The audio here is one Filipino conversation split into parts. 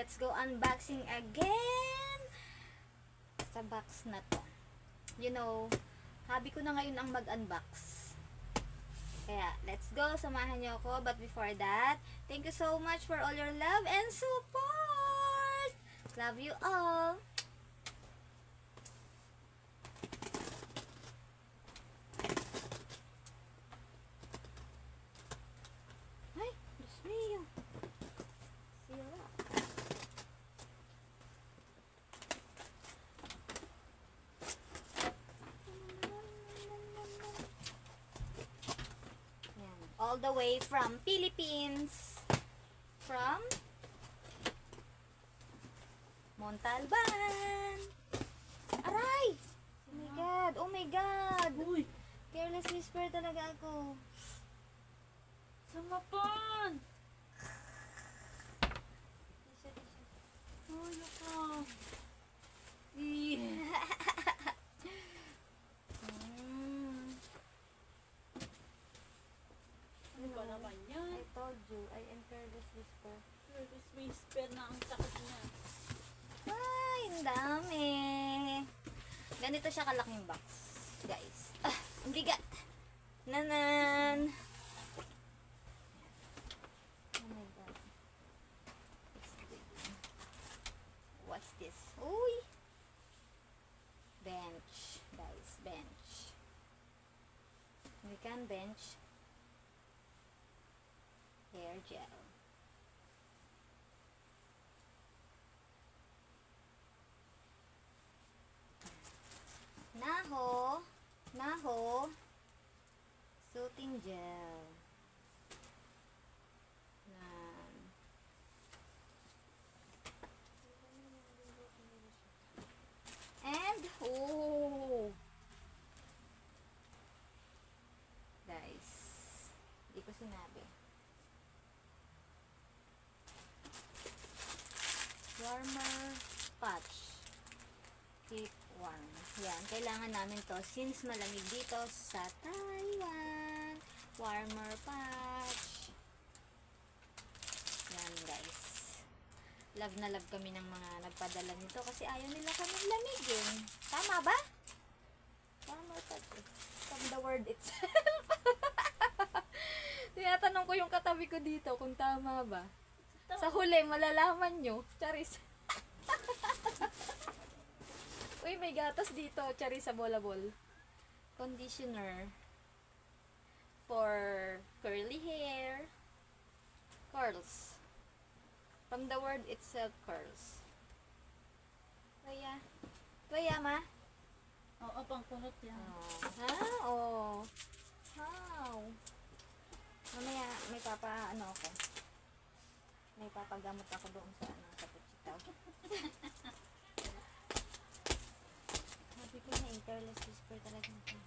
let's go unboxing again sa box na to. You know, hobby ko na ngayon ang mag-unbox. Kaya, let's go. Samahan niyo ako. But before that, thank you so much for all your love and support. Love you all. Ay, Diyos mío. Sira. All the way from Philippines. From Montalban. Aray! Oh my God! Oh my God! Uy! Careless whisper talaga ako. Samapan! Ay, ako. Ano ba naman yan? I told you, I am careless whisper. Nervous whisper na ang sakit niya. Ay, ang dami. Ganito siya kalaking box, guys. Ang bigat. Nanan. Oh my God. It's big. What's this? Uy! Bench, guys. Bench. American bench. Hair gel. Naho, soothing gel. And, oh! Guys, hindi ko sinabi. Warmer patch. Keep warm. Yan, kailangan namin to since malamig dito sa Taiwan. Warmer patch. Yan, guys. Love na love kami ng mga nagpadala nito kasi ayaw nila kaming lamigin. Tama ba? Warmer patch. From the word itself. Tinatanong ko yung katabi ko dito kung tama ba. Sa huli, malalaman nyo. Charis. Uy, may gatas dito. Charis sa bolabol. Conditioner. For curly hair. Curls. From the word itself, curls. Kaya. Kaya, ma? Oo, pang kunot yan. Ha? Oh. How? Mamaya, may ano ako. May papagamot ako doon sa sa puchitaw. Sabi ko na, careless whisper talaga ito.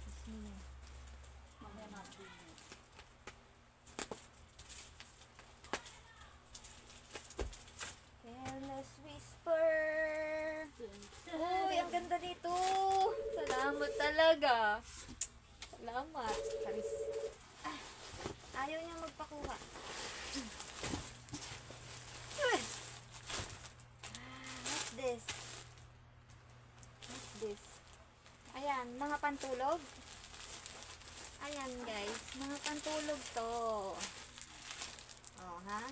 Kasi niya. Mamaya natin. Careless whisper. Uy, ang ganda nito. Salamat talaga. Salamat. Charis. Ayaw niya magpakuha. What's this? What's this? Ayan, mga pantulog. Ayan, guys. Mga pantulog to. Oh, ha?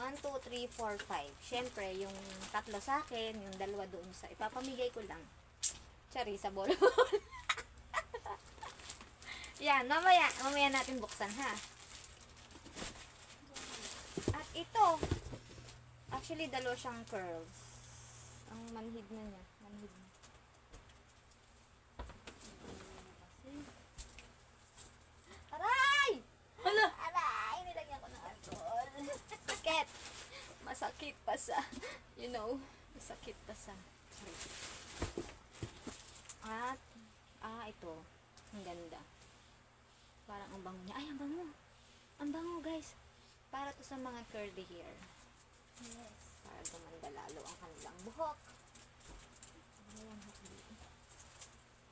1, 2, 3, 4, 5. Siyempre, yung tatlo sa akin, yung dalawa doon sa... Ipapamigay ko lang. Tsari, sa bolo. Yan, mamaya natin buksan, ha? At ito, actually, dalawa siyang curls. Ang manhid na niya. Manhid na. Aray! Hala! Aray! Nilagyan ko ng alcohol. Sakit! Masakit pa sa, you know, masakit pa sa. At, ito. Ang ganda. Parang ang bango niya. Ay, ang bango. Ang bango, guys. Para to sa mga curly hair. Yes. Para gumanda lalo ang kanilang buhok. Ayan, dito.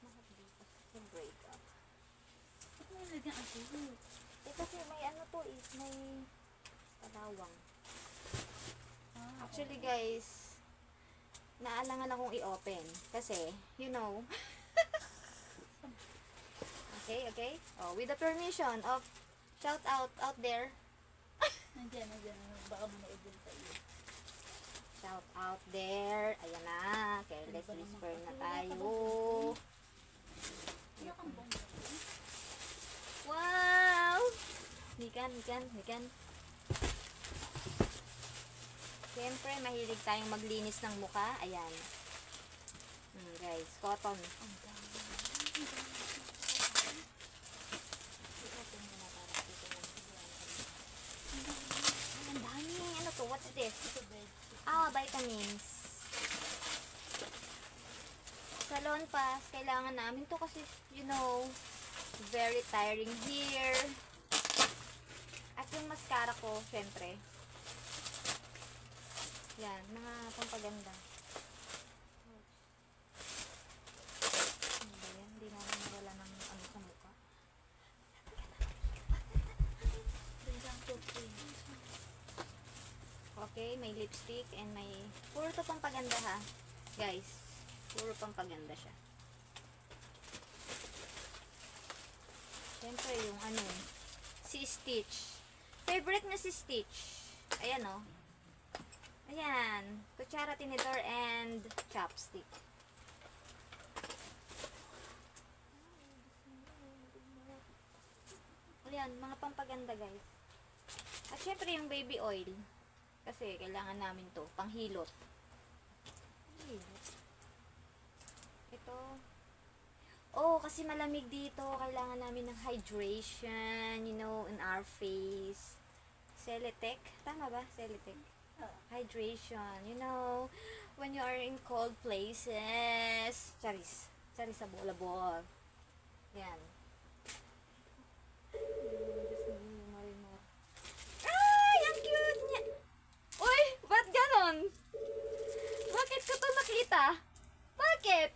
Dito. Break up. Ba't may lagyan ang tuhod? Kasi may ano to is, may kalawang. Actually guys, naalangan akong i-open. Kasi, you know. Okay, okay. Oh, with the permission of shout out there. Nandiyan. Baka manood din sa iyo. Shout out there. Ayan na. Careless whisper na tayo. Wala kang bomba. Wow! Hikan. Siyempre, mahilig tayong maglinis ng muka. Ayan. Guys, cotton. Ang dami. Ang dami. Ano to? What's this? Ito bed. Vitamins. Salon pass. Kailangan namin to kasi, you know, very tiring here. At yung mascara ko, syempre. Yan, mga pampaganda. Ano ba yan? Hindi namin nawala ng ano sa mukha. Biglang toothpaste. Okay, may lipstick and may... Puro to pampaganda ha. Guys, puro pampaganda siya. Siyempre yung ano, si Stitch. Favorite na si Stitch. Ayan o. Ayan. Kutsara, tinidor, and chopstick. Ayan, mga pampaganda guys. At syempre yung baby oil. Kasi kailangan namin to, panghilot. Ito. Oh, kasi malamig dito. Kailangan namin ng hydration, you know, in our face. Celetec. Tama ba? Celetec. Hydration, you know, when you are in cold places. Charis sa bola-bol. Yan. Ay, ang cute niya. Uy, ba't ganon? Bakit ko to nakita? Bakit?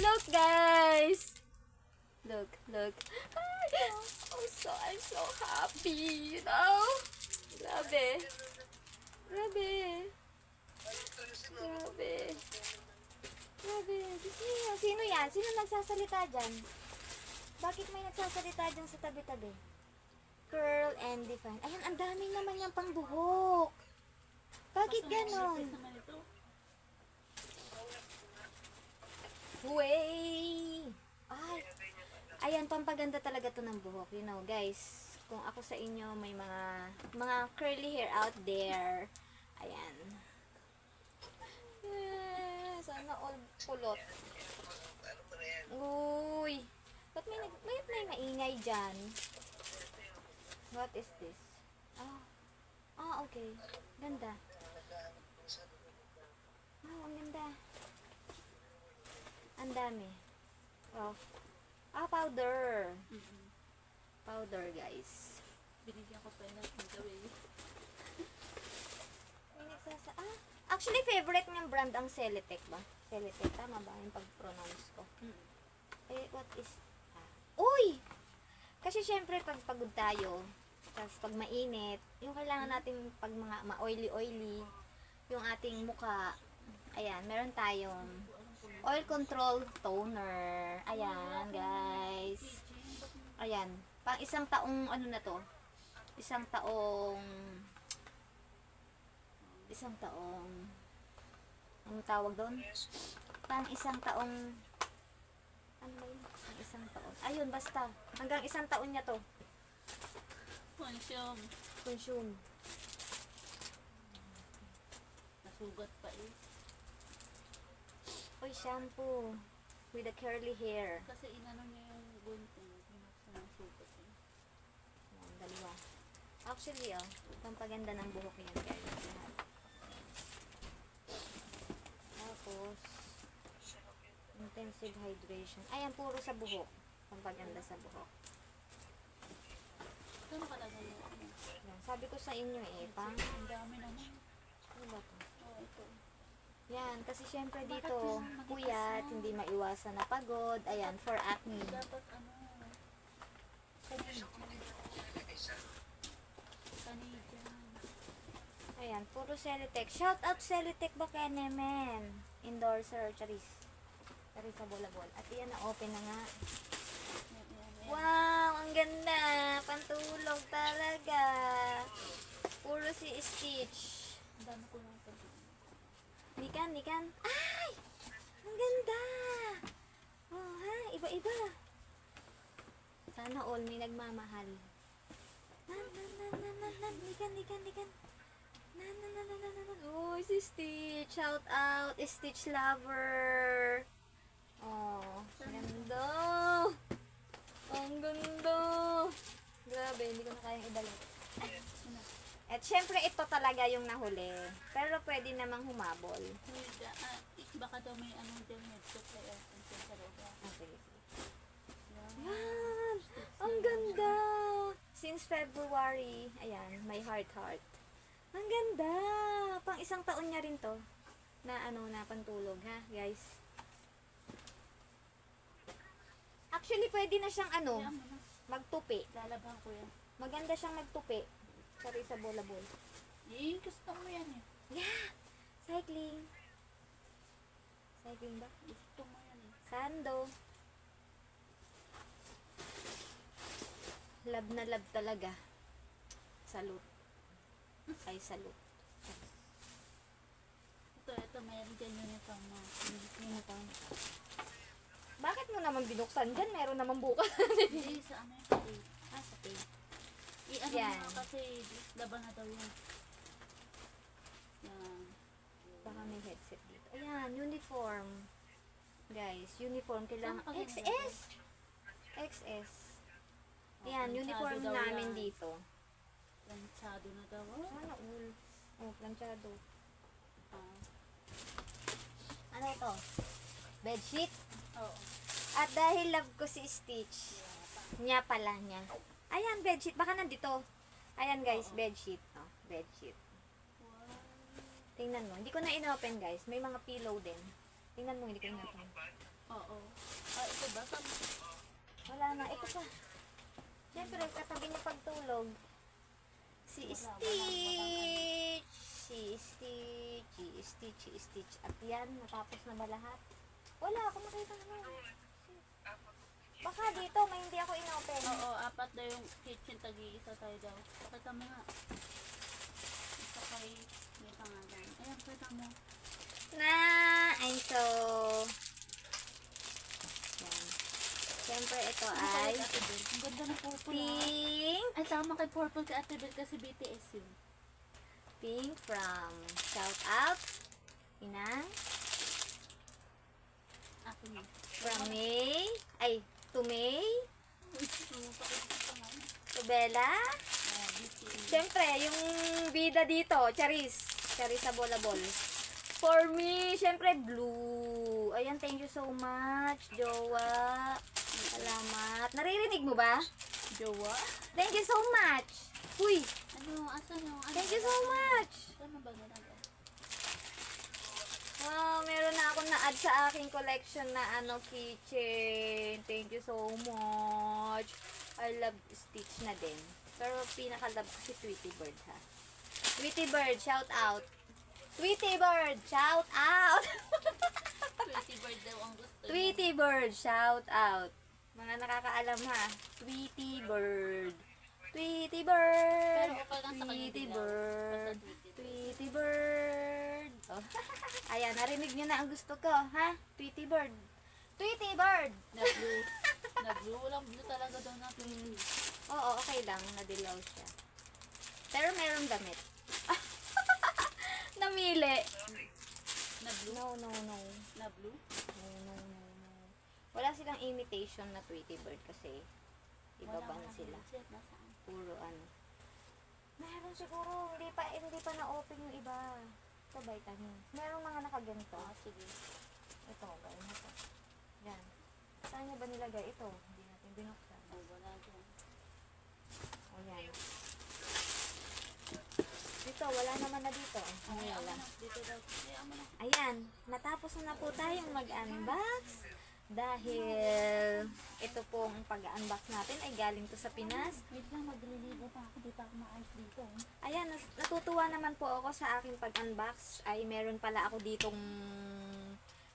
Look, guys. Look. Ay, I'm so happy, you know? Grabe. Sino yan? Sino nagsasalita dyan? Bakit may nagsasalita dyan sa tabi-tabi? Curl and define. Ayan, ang dami naman yung pangbuhok. Bakit ganon? Naman ito. Way! Ay! Ayan, pampaganda talaga to ng buhok. You know, guys, kung ako sa inyo, may mga curly hair out there. Ayan. Sana all pulot. Uy! Ba't may maingay dyan? What is this? Okay. Ganda. Ang ganda. Ang dami. Oh. Powder. Powder, guys. Binigyan ko pa yun ng gawin. Actually, favorite ng brand ang Celetec ba? Celetec, tama ba yung pag-pronounce ko? What is... Uy! Kasi syempre, pag pagod tayo, tapos pag mainit, yung kailangan natin pag mga ma-oily-oily, yung ating muka, ayan, meron tayong oil control toner. Ayan, guys. Ayan. Pang isang taong, ano na to? Isang taong, ano tawag doon? Pang isang taong, ano ba yun? Pang isang taon. Ayun, basta. Hanggang isang taon niya to. Consume. Nasugat pa eh. Uy, shampoo. With the curly hair. Kasi inano niya yung gunting. Nasugat eh. Ayan, dalawa. Actually, pampaganda ng buhok yan, guys. Lahat. Tapos, intensive hydration. Ayan, puro sa buhok. Pampaganda sa buhok. Ito nakalagay yun. Ayan, sabi ko sa inyo pang... Ang dami naman. Ano ba to? Ito. Yan, kasi syempre Bakit dito, yung magitas puyat, na? hindi maiwasan na pagod. Ayan, for acne. Dapat Canadian. Ayan, puro Celitech. Shout out Celitech Bakenemen. Endorser, Charis. Charis sa bola-bola. At iyan, na-open na nga. Yan. Wow, ang ganda. Pantulog talaga. Puro si Stitch. Ang dami ko lang ito. Nikan. Ay! Ang ganda. Oh, ha? Iba-iba. Sana all may nagmamahal. Nikan. Oh, si Stitch. Shout out, Stitch lover. Oh, ganda. Ang ganda. Grabe, hindi ko na kayang idala. At syempre, ito talaga yung nahuli. Pero pwede namang humabol. Baka daw may anong dyan headset sa aircon sa loob. Okay. Yan. Yan! Ang ganda! Since February, ayan, may heart. Ang ganda! Pang isang taon niya rin to. Na pantulog, ha, guys? Actually, pwede na siyang Yan mo na. magtupi. Lalabahan ko yan. Maganda siyang magtupi. Sorry sa bola-bola. Gusto mo yan eh. Yeah! Cycling. Cycling ba? Gusto mo yan eh. Sando. Love na love talaga. Salute. Ay, salute. Ito, mayroon dyan uniform mo. Uniform. Bakit mo naman binuksan dyan? Meron naman bukas. Hindi, sa ano yung pati. Sa page. I-ano Yan. mo kasi laban na daw yan. Yan. Baka may headset dito. Ayan, uniform. Guys, uniform. Kailangan. Saan pa XS! XS. Ayan, planchado uniform daw namin yan. dito. Planchado na daw. Sana all. Oh, planchado. Ah. Ano ito? Bedsheet. Oo. At dahil love ko si Stitch. Niya pala niya. Ayan, bedsheet. Baka nandito. Ayan guys, Oo. bedsheet. Oh, bedsheet. Wow. Tingnan mo. Hindi ko na inopen guys. May mga pillow din. Tingnan mo, hindi ko inopen. Oo. Ah, ito ba? Wala na. Ito pa. Siyempre, katabi niya pagtulog. Si Stitch. Si Stitch. At yan, natapos na ba lahat? Wala, ako makita naman. Baka dito, may hindi ako inopen. Oo, apat daw yung kitchen. Tag-iisa tayo daw. Pakita mo nga. Isa kay may pangalan. Ayan, pakita mo. Ay, so... Yan. Siyempre, ito ay Ate Bel. Ang ganda na purple. pink. Ay, tama kay purple kay Ate Bel kasi BTS yun. Pink from shout out. Inang. Ako yun. From May. Ay, to May. Uy, pakita ko nga. To Bella. BTS. Siyempre, yung bida dito, Charis. Charis sa bola-bol. For me, siyempre, blue. Ayan, thank you so much, Jowa. Salamat. Naririnig mo ba? Jowa? Thank you so much. Uy, Ano, asan yung ano? thank you so much. Ano ba ganun? Wow, meron na akong na-add sa aking collection na keychain. Thank you so much. I love Stitch na din. Pero pinaka-love ko si Tweety Bird, ha. Tweety Bird, shout out. Tweety Bird, shout out. Pretty bird daw ang gusto niya. Tweety Bird, shout out. Mga nakakaalam, ha. Tweety Bird. Tweety Bird. Pero okay lang sa kanya Tweety dilaw. Bird. Basta Tweety Bird. Tweety Bird. Oh. Ayan, narinig nyo na ang gusto ko, ha? Tweety Bird. Tweety Bird. Na blue. Na blue. Walang blue talaga daw na blue. Oo, okay lang. Nadilaw siya. Pero meron damit. Namili. Na blue? No. Na blue? No. Wala silang imitation na Tweety Bird kasi ibabang Wala sila. Nasaan? Puro Meron siguro, hindi pa na-open yung iba. Ito, vitamin. Meron mga nakaganito. Ah, sige. Ito, gano'n ito. Yan. Saan nyo ba nilagay? Ito, hindi natin binuksan. Oh, wala dyan. O, yan. Dito, wala naman na dito. Ano Hayaan mo wala? na. Dito daw. Hayaan mo na. Ayan, natapos na po tayong mag-unbox Dahil ito pong pag-unbox natin ay galing to sa Pinas. Wait lang, magliligo pa ako. Di pa ako maayos dito. Ayan, natutuwa naman po ako sa aking pag-unbox. Ay, meron pala ako ditong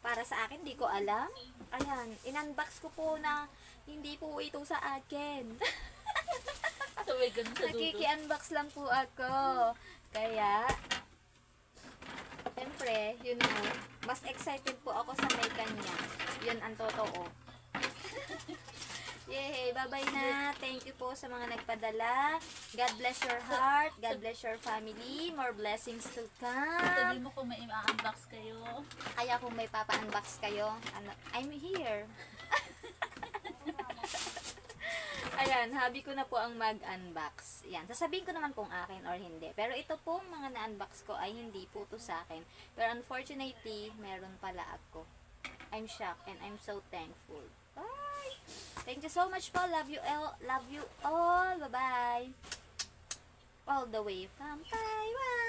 para sa akin, di ko alam. Ayan, in-unbox ko po na hindi po ito sa akin. So, may ganun sa dulo. Nakiki-unbox lang po ako. Kaya, siyempre, you know, mas excited po ako sa may kanya. Yun ang totoo. Yay! Bye-bye na. Thank you po sa mga nagpadala. God bless your heart. God bless your family. More blessings to come. Sabi mo kung may i-unbox kayo. Kaya kung may papa-unbox kayo, ano, I'm here. Ayan, hobby ko na po ang mag-unbox. Yan, sasabihin ko naman kung akin or hindi. Pero ito pong mga na-unbox ko ay hindi po to sa akin. Pero unfortunately, meron pala ako. I'm shocked and I'm so thankful. Bye! Thank you so much po. Love you all. Love you all. Bye-bye. All the way from Taiwan.